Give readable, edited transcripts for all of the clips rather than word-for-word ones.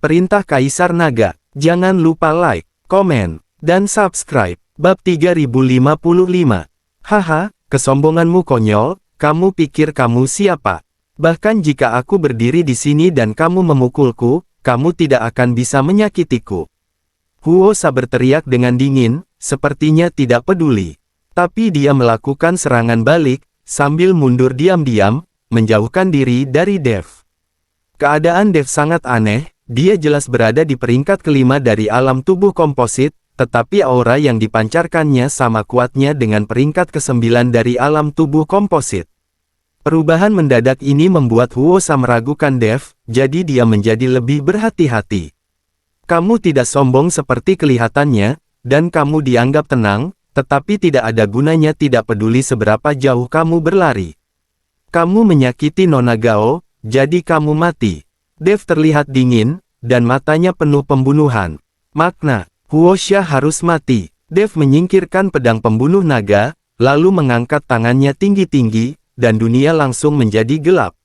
Perintah Kaisar Naga. Jangan lupa like, komen, dan subscribe. Bab 3055. Haha, kesombonganmu konyol, kamu pikir kamu siapa? Bahkan jika aku berdiri di sini dan kamu memukulku, kamu tidak akan bisa menyakitiku. Huosa berteriak dengan dingin, sepertinya tidak peduli. Tapi dia melakukan serangan balik, sambil mundur diam-diam, menjauhkan diri dari Dev. Keadaan Dev sangat aneh, dia jelas berada di peringkat kelima dari alam tubuh komposit, tetapi aura yang dipancarkannya sama kuatnya dengan peringkat ke-9 dari alam tubuh komposit. Perubahan mendadak ini membuat Huosa meragukan Dev, jadi dia menjadi lebih berhati-hati. Kamu tidak sombong seperti kelihatannya, dan kamu dianggap tenang, tetapi tidak ada gunanya tidak peduli seberapa jauh kamu berlari. Kamu menyakiti Nona Gao, jadi kamu mati. Dev terlihat dingin, dan matanya penuh pembunuhan. Makna, Huosa harus mati. Dev menyingkirkan pedang pembunuh naga, lalu mengangkat tangannya tinggi-tinggi, dan dunia langsung menjadi gelap.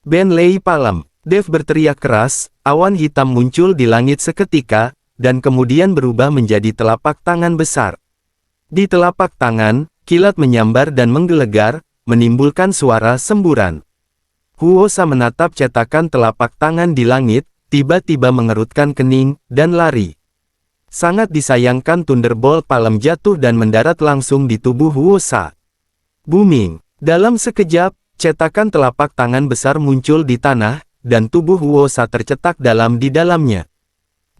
Ben Lei Palem. Dev berteriak keras, awan hitam muncul di langit seketika, dan kemudian berubah menjadi telapak tangan besar. Di telapak tangan, kilat menyambar dan menggelegar, menimbulkan suara semburan. Huosa menatap cetakan telapak tangan di langit, tiba-tiba mengerutkan kening, dan lari. Sangat disayangkan Thunderbolt Palem jatuh dan mendarat langsung di tubuh Huosa. Booming. Dalam sekejap, cetakan telapak tangan besar muncul di tanah, dan tubuh Huosa tercetak dalam di dalamnya.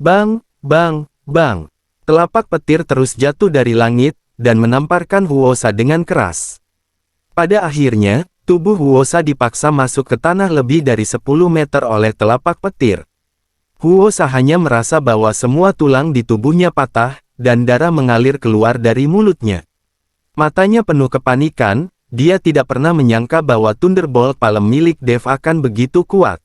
Bang, bang, bang. Telapak petir terus jatuh dari langit, dan menamparkan Huosa dengan keras. Pada akhirnya, tubuh Huosa dipaksa masuk ke tanah lebih dari 10 meter oleh telapak petir. Huosa hanya merasa bahwa semua tulang di tubuhnya patah, dan darah mengalir keluar dari mulutnya. Matanya penuh kepanikan, dia tidak pernah menyangka bahwa Thunderbolt Palem milik Dev akan begitu kuat.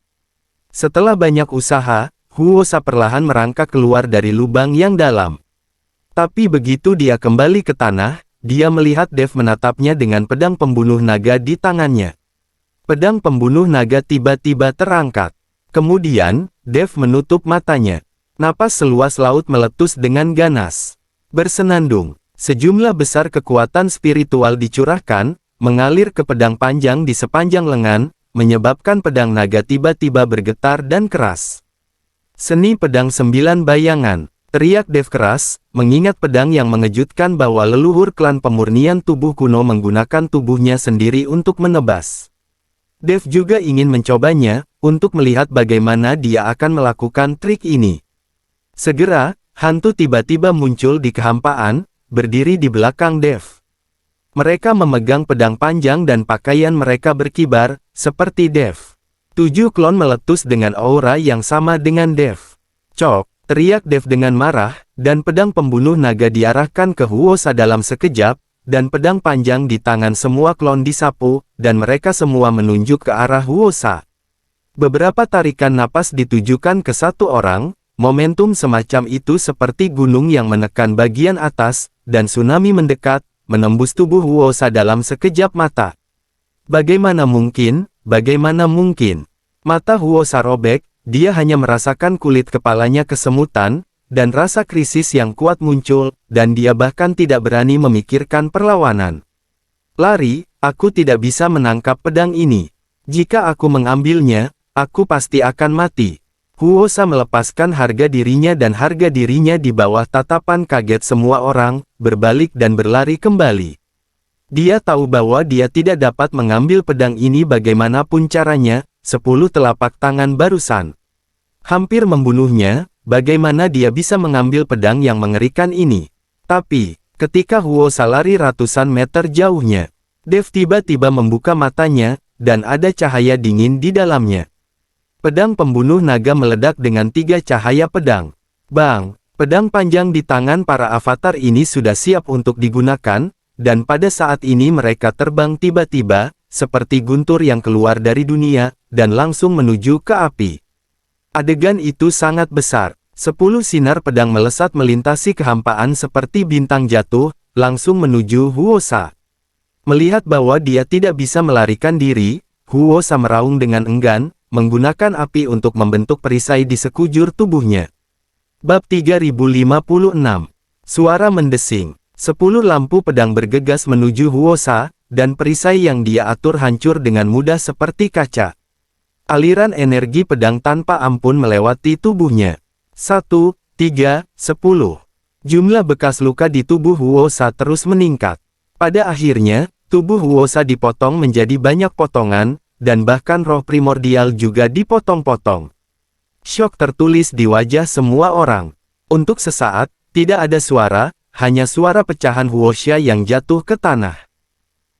Setelah banyak usaha, Huosa perlahan merangkak keluar dari lubang yang dalam. Tapi begitu dia kembali ke tanah, dia melihat Dev menatapnya dengan pedang pembunuh naga di tangannya. Pedang pembunuh naga tiba-tiba terangkat. Kemudian, Dev menutup matanya. Napas seluas laut meletus dengan ganas. Bersenandung, sejumlah besar kekuatan spiritual dicurahkan, mengalir ke pedang panjang di sepanjang lengan, menyebabkan pedang naga tiba-tiba bergetar dan keras. Seni pedang 9 bayangan. Teriak Dev keras, mengingat pedang yang mengejutkan bahwa leluhur klan pemurnian tubuh kuno menggunakan tubuhnya sendiri untuk menebas. Dev juga ingin mencobanya, untuk melihat bagaimana dia akan melakukan trik ini. Segera, hantu tiba-tiba muncul di kehampaan, berdiri di belakang Dev. Mereka memegang pedang panjang dan pakaian mereka berkibar, seperti Dev. 7 klon meletus dengan aura yang sama dengan Dev. Cok! Teriak Dev dengan marah, dan pedang pembunuh naga diarahkan ke Huosa dalam sekejap, dan pedang panjang di tangan semua klon disapu, dan mereka semua menunjuk ke arah Huosa. Beberapa tarikan napas ditujukan ke satu orang, momentum semacam itu seperti gunung yang menekan bagian atas, dan tsunami mendekat, menembus tubuh Huosa dalam sekejap mata. Bagaimana mungkin? Bagaimana mungkin? Mata Huosa robek. Dia hanya merasakan kulit kepalanya kesemutan, dan rasa krisis yang kuat muncul, dan dia bahkan tidak berani memikirkan perlawanan. Lari, aku tidak bisa menangkap pedang ini. Jika aku mengambilnya, aku pasti akan mati. Huosa melepaskan harga dirinya dan harga dirinya di bawah tatapan kaget semua orang, berbalik dan berlari kembali. Dia tahu bahwa dia tidak dapat mengambil pedang ini bagaimanapun caranya. 10 telapak tangan barusan hampir membunuhnya, bagaimana dia bisa mengambil pedang yang mengerikan ini? Tapi, ketika Huosa lari ratusan meter jauhnya, Dev tiba-tiba membuka matanya, dan ada cahaya dingin di dalamnya. Pedang pembunuh naga meledak dengan 3 cahaya pedang. Bang! Pedang panjang di tangan para avatar ini sudah siap untuk digunakan, dan pada saat ini mereka terbang tiba-tiba, seperti guntur yang keluar dari dunia, dan langsung menuju ke api. Adegan itu sangat besar. 10 sinar pedang melesat melintasi kehampaan seperti bintang jatuh, langsung menuju Huosa. Melihat bahwa dia tidak bisa melarikan diri, Huosa meraung dengan enggan, menggunakan api untuk membentuk perisai di sekujur tubuhnya. Bab 3056. Suara mendesing. 10 lampu pedang bergegas menuju Huosa, dan perisai yang dia atur hancur dengan mudah seperti kaca. Aliran energi pedang tanpa ampun melewati tubuhnya. 1, 3, 10. Jumlah bekas luka di tubuh Huosa terus meningkat. Pada akhirnya, tubuh Huosa dipotong menjadi banyak potongan, dan bahkan roh primordial juga dipotong-potong. Syok tertulis di wajah semua orang. Untuk sesaat, tidak ada suara, hanya suara pecahan Huoxia yang jatuh ke tanah.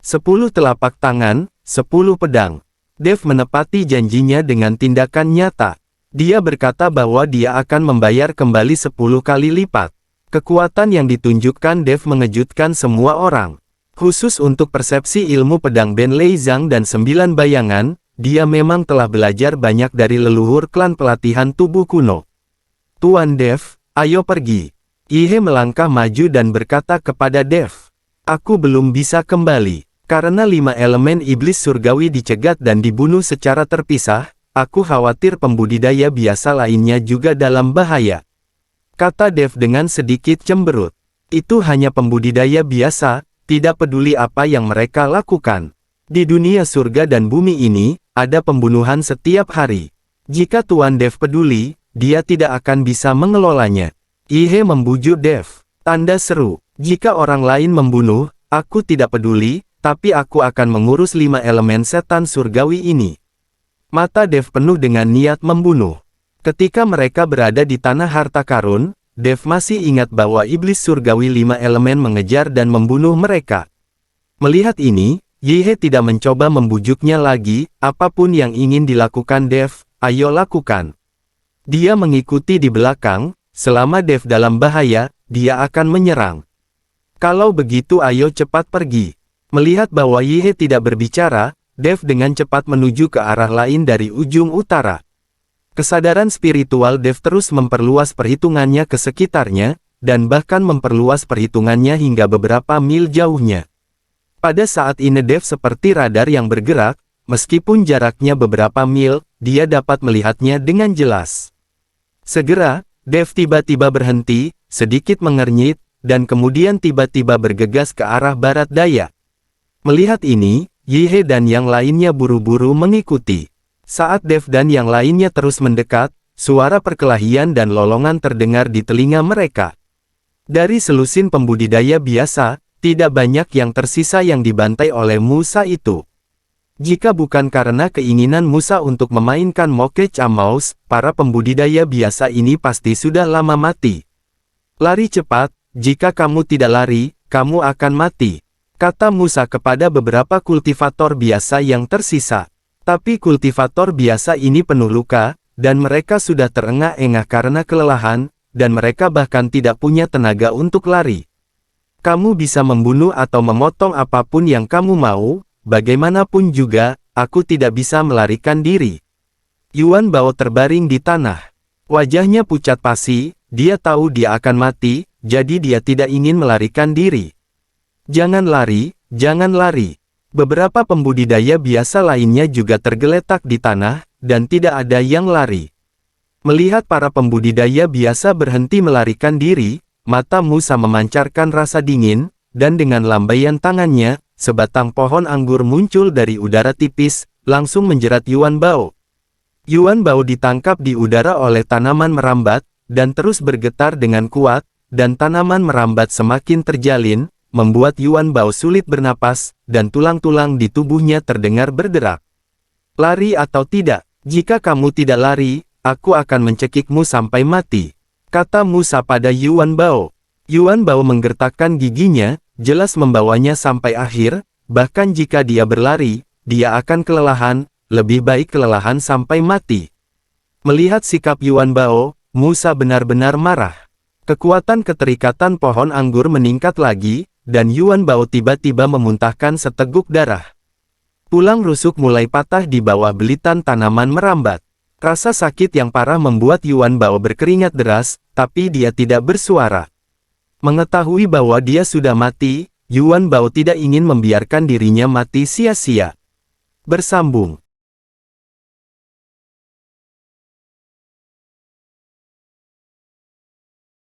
10 telapak tangan, 10 pedang. Dev menepati janjinya dengan tindakan nyata. Dia berkata bahwa dia akan membayar kembali 10 kali lipat. Kekuatan yang ditunjukkan Dev mengejutkan semua orang. Khusus untuk persepsi ilmu pedang Ben Lei Zhang dan 9 bayangan, dia memang telah belajar banyak dari leluhur klan pelatihan tubuh kuno. Tuan Dev, ayo pergi. Yi He melangkah maju dan berkata kepada Dev, aku belum bisa kembali. Karena 5 elemen iblis surgawi dicegat dan dibunuh secara terpisah, aku khawatir pembudidaya biasa lainnya juga dalam bahaya. Kata Dev dengan sedikit cemberut. Itu hanya pembudidaya biasa, tidak peduli apa yang mereka lakukan. Di dunia surga dan bumi ini, ada pembunuhan setiap hari. Jika Tuan Dev peduli, dia tidak akan bisa mengelolanya. Yi He membujuk Dev. Tanda seru. Jika orang lain membunuh, aku tidak peduli, tapi aku akan mengurus 5 elemen setan surgawi ini. Mata Dev penuh dengan niat membunuh. Ketika mereka berada di tanah harta karun, Dev masih ingat bahwa iblis surgawi 5 elemen mengejar dan membunuh mereka. Melihat ini, Yi He tidak mencoba membujuknya lagi, apapun yang ingin dilakukan Dev, ayo lakukan. Dia mengikuti di belakang, selama Dev dalam bahaya, dia akan menyerang. Kalau begitu ayo cepat pergi. Melihat bahwa Yi He tidak berbicara, Dev dengan cepat menuju ke arah lain dari ujung utara. Kesadaran spiritual Dev terus memperluas perhitungannya ke sekitarnya, dan bahkan memperluas perhitungannya hingga beberapa mil jauhnya. Pada saat ini Dev seperti radar yang bergerak, meskipun jaraknya beberapa mil, dia dapat melihatnya dengan jelas. Segera, Dev tiba-tiba berhenti, sedikit mengernyit, dan kemudian tiba-tiba bergegas ke arah barat daya. Melihat ini, Yi He dan yang lainnya buru-buru mengikuti. Saat Dev dan yang lainnya terus mendekat, suara perkelahian dan lolongan terdengar di telinga mereka. Dari selusin pembudidaya biasa, tidak banyak yang tersisa yang dibantai oleh Musa itu. Jika bukan karena keinginan Musa untuk memainkan Mokech Amaus, para pembudidaya biasa ini pasti sudah lama mati. Lari cepat, jika kamu tidak lari, kamu akan mati, kata Musa kepada beberapa kultivator biasa yang tersisa. Tapi kultivator biasa ini penuh luka, dan mereka sudah terengah-engah karena kelelahan, dan mereka bahkan tidak punya tenaga untuk lari. Kamu bisa membunuh atau memotong apapun yang kamu mau, bagaimanapun juga, aku tidak bisa melarikan diri. Yuan Bao terbaring di tanah. Wajahnya pucat pasi, dia tahu dia akan mati, jadi dia tidak ingin melarikan diri. Jangan lari, jangan lari. Beberapa pembudidaya biasa lainnya juga tergeletak di tanah, dan tidak ada yang lari. Melihat para pembudidaya biasa berhenti melarikan diri, mata Musa memancarkan rasa dingin, dan dengan lambaian tangannya, sebatang pohon anggur muncul dari udara tipis, langsung menjerat Yuan Bao. Yuan Bao ditangkap di udara oleh tanaman merambat, dan terus bergetar dengan kuat, dan tanaman merambat semakin terjalin, membuat Yuan Bao sulit bernapas, dan tulang-tulang di tubuhnya terdengar berderak. Lari atau tidak, jika kamu tidak lari, aku akan mencekikmu sampai mati, kata Musa pada Yuan Bao. Yuan Bao menggertakkan giginya, jelas membawanya sampai akhir, bahkan jika dia berlari, dia akan kelelahan, lebih baik kelelahan sampai mati. Melihat sikap Yuan Bao, Musa benar-benar marah. Kekuatan keterikatan pohon anggur meningkat lagi, dan Yuan Bao tiba-tiba memuntahkan seteguk darah. Tulang rusuk mulai patah di bawah belitan tanaman merambat. Rasa sakit yang parah membuat Yuan Bao berkeringat deras, tapi dia tidak bersuara. Mengetahui bahwa dia sudah mati, Yuan Bao tidak ingin membiarkan dirinya mati sia-sia. Bersambung.